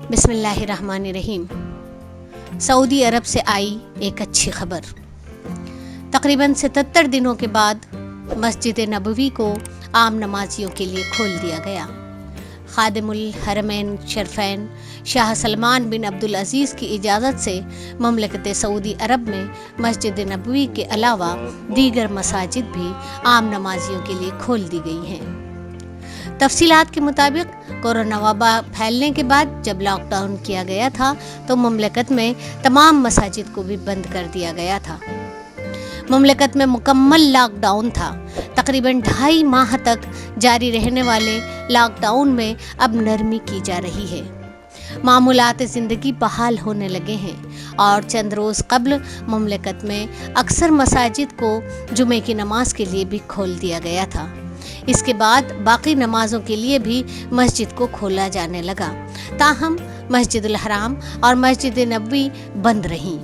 بسم اللہ الرحمن الرحیم۔ سعودی عرب سے آئی ایک اچھی خبر۔ تقریباً 77 دنوں کے بعد مسجد نبوی کو عام نمازیوں کے لیے کھول دیا گیا۔ خادم الحرمین شریفین شاہ سلمان بن عبدالعزیز کی اجازت سے مملکت سعودی عرب میں مسجد نبوی کے علاوہ دیگر مساجد بھی عام نمازیوں کے لیے کھول دی گئی ہیں۔ تفصیلات کے مطابق کورونا وبا پھیلنے کے بعد جب لاک ڈاؤن کیا گیا تھا تو مملکت میں تمام مساجد کو بھی بند کر دیا گیا تھا۔ مملکت میں مکمل لاک ڈاؤن تھا۔ تقریباً 2.5 ماہ تک جاری رہنے والے لاک ڈاؤن میں اب نرمی کی جا رہی ہے۔ معمولات زندگی بحال ہونے لگے ہیں اور چند روز قبل مملکت میں اکثر مساجد کو جمعے کی نماز کے لیے بھی کھول دیا گیا تھا۔ اس کے بعد باقی نمازوں کے لیے بھی مسجد کو کھولا جانے لگا، تاہم مسجد الحرام اور مسجد نبوی بند رہیں۔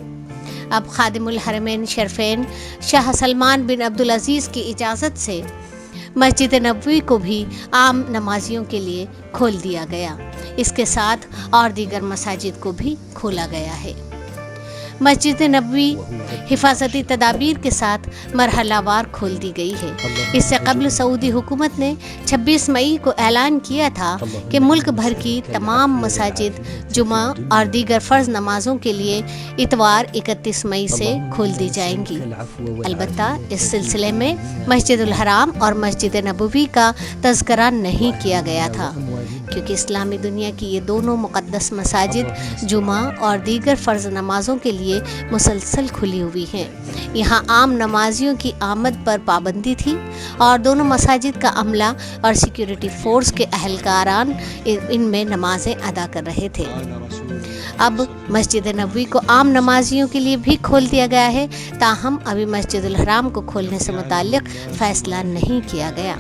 اب خادم الحرمین شریفین شاہ سلمان بن عبدالعزیز کی اجازت سے مسجد نبوی کو بھی عام نمازیوں کے لیے کھول دیا گیا۔ اس کے ساتھ اور دیگر مساجد کو بھی کھولا گیا ہے۔ مسجد نبوی حفاظتی تدابیر کے ساتھ مرحلہ وار کھول دی گئی ہے۔ اس سے قبل سعودی حکومت نے 26 مئی کو اعلان کیا تھا کہ ملک بھر کی تمام مساجد جمعہ اور دیگر فرض نمازوں کے لیے اتوار 31 مئی سے کھول دی جائیں گی۔ البتہ اس سلسلے میں مسجد الحرام اور مسجد نبوی کا تذکرہ نہیں کیا گیا تھا، کیونکہ اسلامی دنیا کی یہ دونوں مقدس مساجد جمعہ اور دیگر فرض نمازوں کے لیے مسلسل کھلی ہوئی ہیں۔ یہاں عام نمازیوں کی آمد پر پابندی تھی اور دونوں مساجد کا عملہ اور سیکیورٹی فورس کے اہلکاران ان میں نمازیں ادا کر رہے تھے۔ اب مسجد نبوی کو عام نمازیوں کے لیے بھی کھول دیا گیا ہے، تاہم ابھی مسجد الحرام کو کھولنے سے متعلق فیصلہ نہیں کیا گیا۔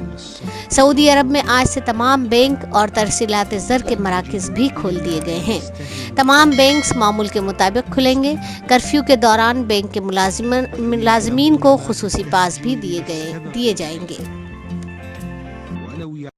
سعودی عرب میں آج سے تمام بینک اور ترسیلات زر کے مراکز بھی کھول دیے گئے ہیں۔ تمام بینکس معمول کے مطابق کھلیں گے۔ کرفیو کے دوران بینک کے ملازمین کو خصوصی پاس بھی دیے جائیں گے۔